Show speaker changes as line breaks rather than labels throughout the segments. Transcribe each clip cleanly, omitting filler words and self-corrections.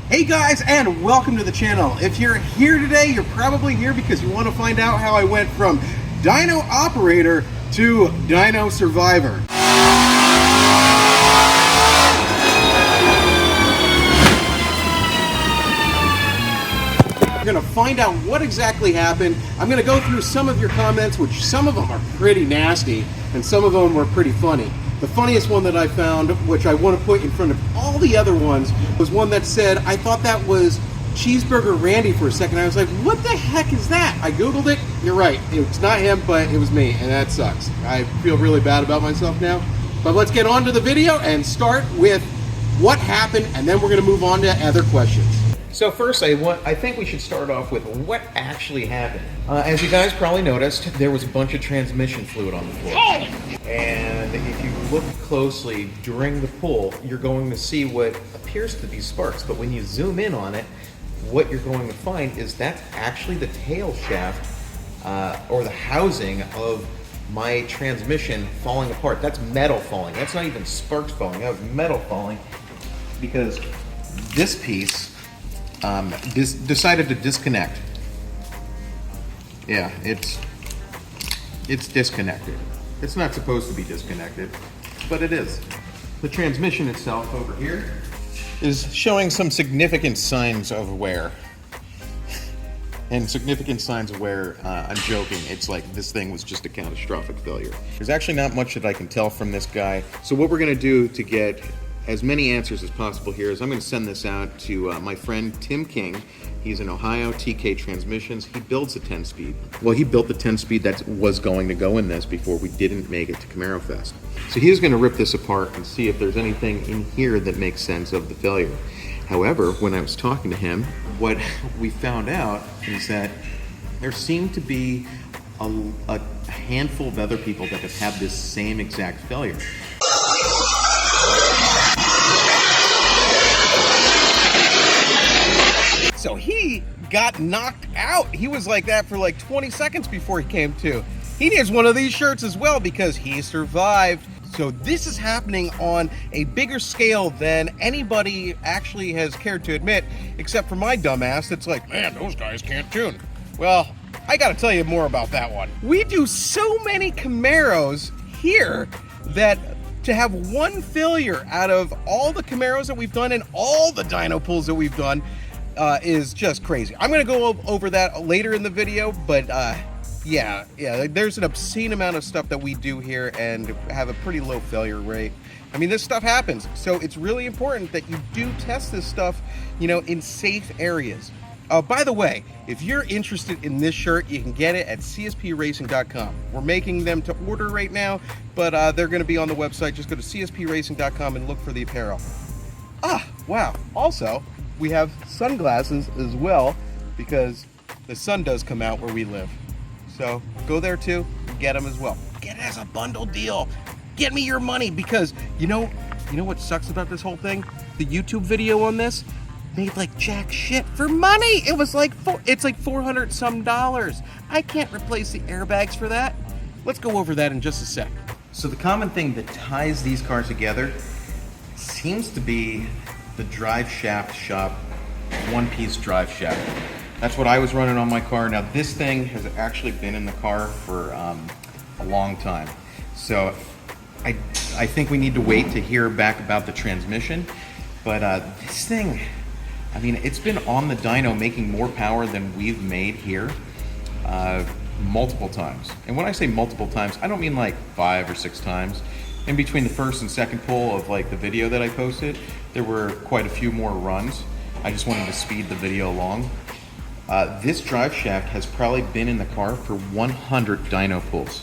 Hey guys, and welcome to the channel. If you're here today, you're probably here because you want to find out how I went from dyno operator to dyno survivor. We're going to find out what exactly happened. I'm going to go through some of your comments, which some of them are pretty nasty, and some of them were pretty funny. The funniest one that I found, which I want to put in front of all the other ones, was one that said, I thought that was Cheeseburger Randy for a second. I was like, what the heck is that? I Googled it. You're right. It's not him, but it was me, and that sucks. I feel really bad about myself now. But let's get on to the video and start with what happened, and then we're going to move on to other questions. So first, I think we should start off with what actually happened. As you guys probably noticed, there was a bunch of transmission fluid on the floor. And if you look closely during the pull, you're going to see what appears to be sparks. But when you zoom in on it, what you're going to find is that's actually the tail shaft or the housing of my transmission falling apart. That's metal falling. That's not even sparks falling. That was metal falling because this piece decided to disconnect. Yeah, it's disconnected. It's not supposed to be disconnected, but it is. The transmission itself over here is showing some significant signs of wear. And significant signs of wear, I'm joking, it's like this thing was just a catastrophic failure. There's actually not much that I can tell from this guy. So what we're gonna do to get as many answers as possible here is I'm going to send this out to my friend Tim King. He's in Ohio, TK Transmissions. He builds a 10-speed. Well, he built the 10-speed that was going to go in this before we didn't make it to Camaro Fest. So he's going to rip this apart and see if there's anything in here that makes sense of the failure. However, when I was talking to him, what we found out is that there seemed to be a handful of other people that have had this same exact failure. So he got knocked out. He was like that for like 20 seconds before he came to. He needs one of these shirts as well because he survived. So this is happening on a bigger scale than anybody actually has cared to admit, except for my dumbass that's like, man, those guys can't tune. Well, I gotta tell you more about that one. We do so many Camaros here that to have one failure out of all the Camaros that we've done and all the dyno pulls that we've done is just crazy. I'm going to go over that later in the video, but yeah, there's an obscene amount of stuff that we do here and have a pretty low failure rate. I mean, this stuff happens, so it's really important that you do test this stuff, you know, in safe areas. By the way, if you're interested in this shirt, you can get it at cspracing.com. We're making them to order right now, but they're going to be on the website. Just go to cspracing.com and look for the apparel. Ah, wow. Also, we have sunglasses as well because the sun does come out where we live. So go there too, get them as well. Get it as a bundle deal. Get me your money because you know what sucks about this whole thing? The YouTube video on this made like jack shit for money. It was like it's like $400 some. I can't replace the airbags for that. Let's go over that in just a sec. So the common thing that ties these cars together seems to be the drive shaft shop, one-piece drive shaft. That's what I was running on my car. Now this thing has actually been in the car for a long time. So I think we need to wait to hear back about the transmission. But this thing, I mean, it's been on the dyno making more power than we've made here multiple times. And when I say multiple times, I don't mean like 5 or 6 times. In between the first and second pull of like the video that I posted, there were quite a few more runs. I just wanted to speed the video along. This drive shaft has probably been in the car for 100 dyno pulls.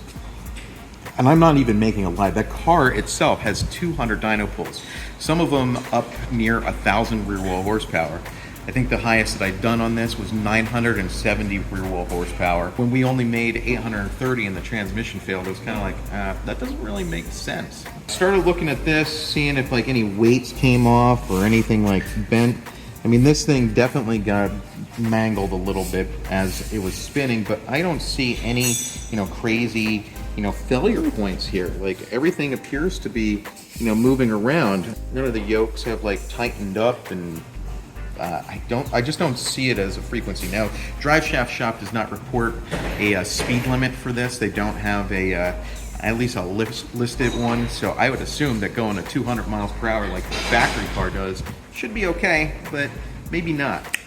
And I'm not even making a lie. That car itself has 200 dyno pulls. Some of them up near 1,000 rear wheel horsepower. I think the highest that I'd done on this was 970 rear wheel horsepower. When we only made 830 and the transmission failed, it was kind of like, that doesn't really make sense. Started looking at this, seeing if like any weights came off or anything like bent. I mean, this thing definitely got mangled a little bit as it was spinning, but I don't see any, crazy, failure points here. Like everything appears to be, moving around. None of the yokes have like tightened up and I just don't see it as a frequency. Now, Drive Shaft Shop does not report a speed limit for this. They don't have a at least a listed one, so I would assume that going at 200 miles per hour like the factory car does should be okay, but maybe not.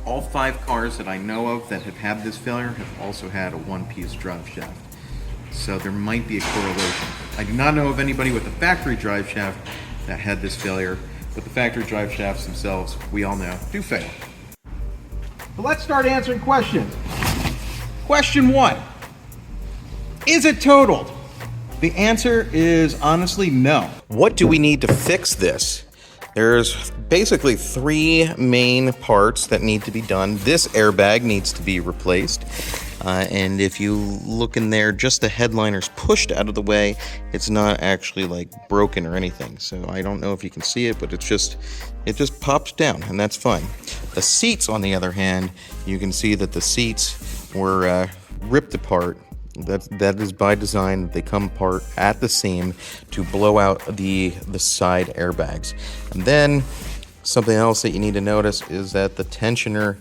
All 5 cars that I know of that have had this failure have also had a one-piece drive shaft. So there might be a correlation. I do not know of anybody with a factory drive shaft that had this failure, but the factory drive shafts themselves, we all know, do fail. But let's start answering questions. Question 1. Is it totaled? The answer is honestly no. What do we need to fix this? There's basically 3 main parts that need to be done. This airbag needs to be replaced. And if you look in there, just the headliner's pushed out of the way. It's not actually like broken or anything. So I don't know if you can see it, but it just pops down, and that's fine. The seats, on the other hand, you can see that the seats were ripped apart. That is by design. They come apart at the seam to blow out the side airbags. And then something else that you need to notice is that the tensioner,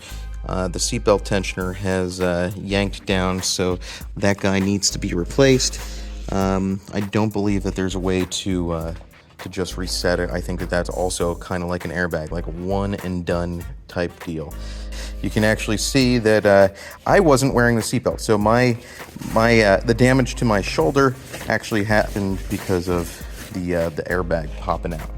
the seatbelt tensioner, has yanked down, so that guy needs to be replaced. I don't believe that there's a way to just reset it. I think that that's also kind of like an airbag, like a one and done type deal. You can actually see that I wasn't wearing the seatbelt, so the damage to my shoulder actually happened because of the airbag popping out,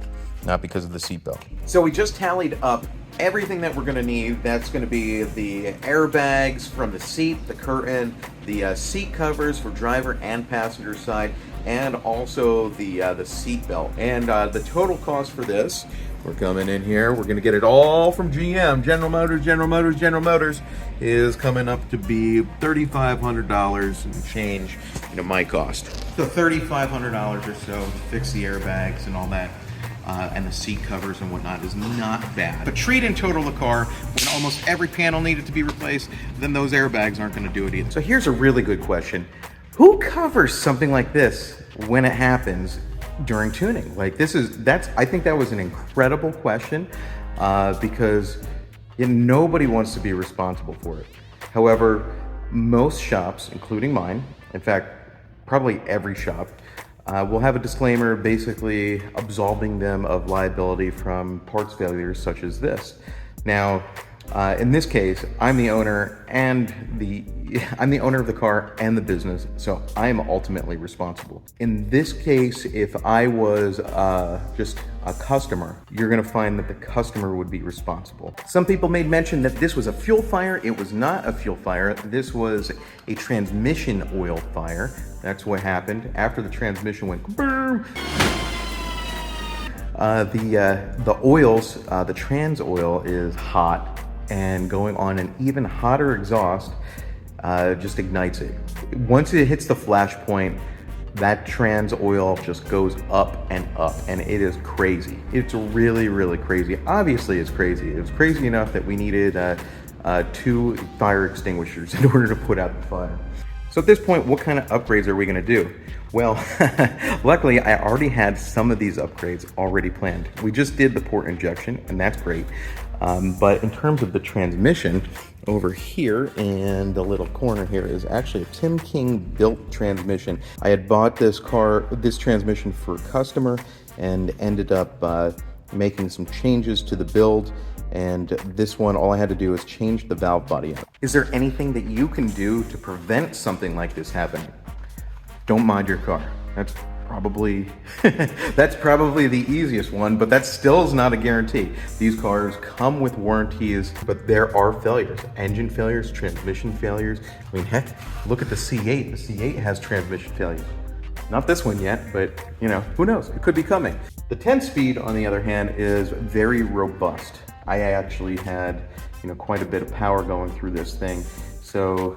not because of the seatbelt. So we just tallied up everything that we're going to need. That's going to be the airbags from the seat, the curtain, the seat covers for driver and passenger side, and also the seat belt. And the total cost for this, we're coming in here, we're going to get it all from GM, General Motors, is coming up to be $3,500 and change, my cost. So $3,500 or so to fix the airbags and all that. And the seat covers and whatnot is not bad. But treat and total the car when almost every panel needed to be replaced, then those airbags aren't going to do it either. So here's a really good question. Who covers something like this when it happens during tuning? Like I think that was an incredible question because nobody wants to be responsible for it. However, most shops, including mine, in fact, probably every shop, we'll have a disclaimer basically absolving them of liability from parts failures such as this. Now, in this case, I'm the owner of the car and the business, so I'm ultimately responsible. In this case, if I was just a customer, you're gonna find that the customer would be responsible. Some people made mention that this was a fuel fire. It was not a fuel fire. This was a transmission oil fire. That's what happened after the transmission went boom. The oils, the trans oil is hot, and going on an even hotter exhaust just ignites it. Once it hits the flash point, that trans oil just goes up, and it is crazy. It's really, really crazy. Obviously, it's crazy. It was crazy enough that we needed 2 fire extinguishers in order to put out the fire. So at this point, what kind of upgrades are we gonna do? Well, luckily, I already had some of these upgrades already planned. We just did the port injection, and that's great. But in terms of the transmission, over here in the little corner here is actually a Tim King built transmission. I had bought this transmission for a customer and ended up making some changes to the build. And this one, all I had to do is change the valve body out. Is there anything that you can do to prevent something like this happening? Don't mod your car. That's probably the easiest one, but that still is not a guarantee. These cars come with warranties, but there are failures. Engine failures, transmission failures. I mean, heck, look at the C8. The C8 has transmission failures. Not this one yet, but who knows? It could be coming. The 10-speed, on the other hand, is very robust. I actually had, quite a bit of power going through this thing. So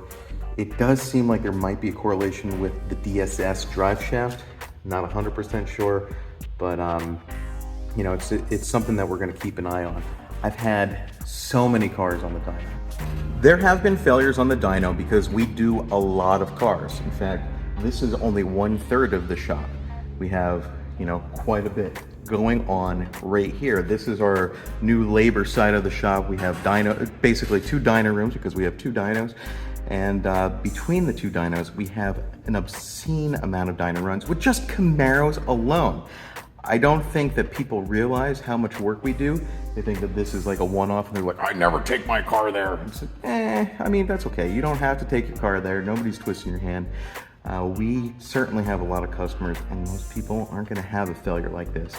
it does seem like there might be a correlation with the DSS drive shaft. Not 100% sure, but it's something that we're gonna keep an eye on. I've had so many cars on the dyno. There have been failures on the dyno because we do a lot of cars. In fact, this is only 1/3 of the shop. We have, quite a bit going on right here. This is our new labor side of the shop. We have basically 2 dyno rooms because we have 2 dynos. And between the 2 dynos, we have an obscene amount of dyno runs with just Camaros alone. I don't think that people realize how much work we do. They think that this is like a one-off and they're like, I never take my car there. I mean, that's okay. You don't have to take your car there. Nobody's twisting your hand. We certainly have a lot of customers, and most people aren't gonna have a failure like this.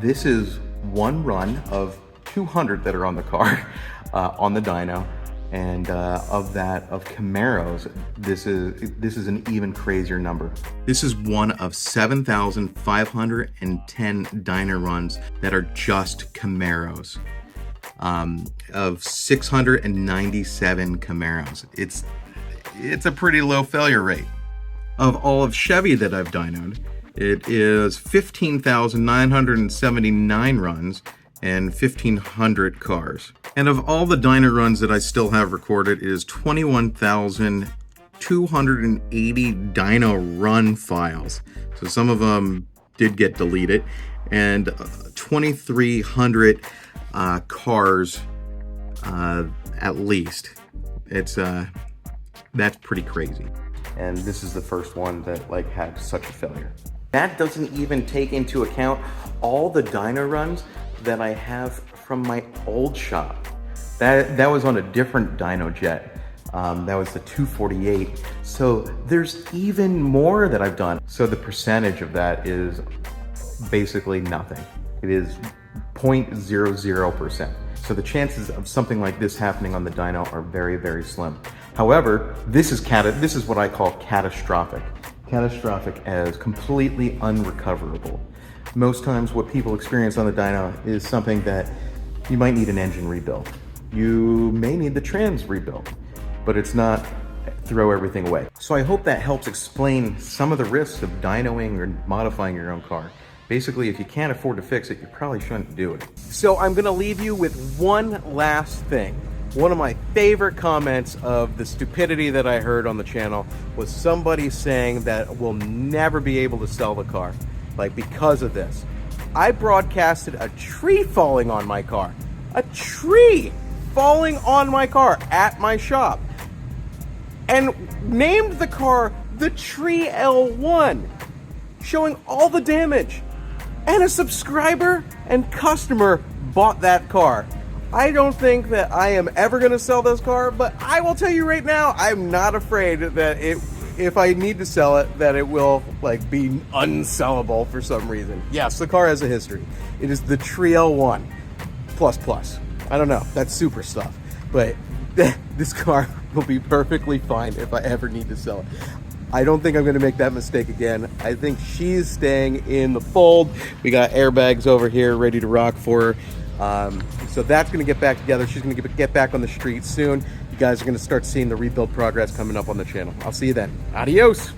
This is one run of 200 that are on the car, on the dyno. And of Camaros, this is an even crazier number. This is one of 7,510 dyno runs that are just Camaros. Of 697 Camaros. It's a pretty low failure rate. Of all of Chevy that I've dynoed, it is 15,979 runs and 1,500 cars. And of all the dyno runs that I still have recorded, it is 21,280 dyno run files. So some of them did get deleted, and 2,300 cars at least. That's pretty crazy. And this is the first one that like had such a failure. That doesn't even take into account all the dyno runs that I have from my old shop. That was on a different dyno jet. That was the 248. So there's even more that I've done. So the percentage of that is basically nothing. It is 0.00%. So the chances of something like this happening on the dyno are very, very slim. However, this is what I call catastrophic. Catastrophic as completely unrecoverable. Most times what people experience on the dyno is something that you might need an engine rebuild. You may need the trans rebuilt, but it's not throw everything away. So I hope that helps explain some of the risks of dynoing or modifying your own car. Basically, if you can't afford to fix it, you probably shouldn't do it. So I'm gonna leave you with one last thing. One of my favorite comments of the stupidity that I heard on the channel was somebody saying that we'll never be able to sell the car, like because of this. I broadcasted a tree falling on my car. A tree falling on my car at my shop. And named the car the ZL1, showing all the damage. And a subscriber and customer bought that car. I don't think that I am ever gonna sell this car, but I will tell you right now, I'm not afraid that if I need to sell it, that it will like be unsellable for some reason. Yes, the car has a history. It is the ZL1 plus. I don't know, that's super stuff, but this car will be perfectly fine if I ever need to sell it. I don't think I'm gonna make that mistake again. I think she's staying in the fold. We got airbags over here ready to rock for her. So that's gonna get back together. She's gonna get back on the street soon. You guys are gonna start seeing the rebuild progress coming up on the channel. I'll see you then. Adios.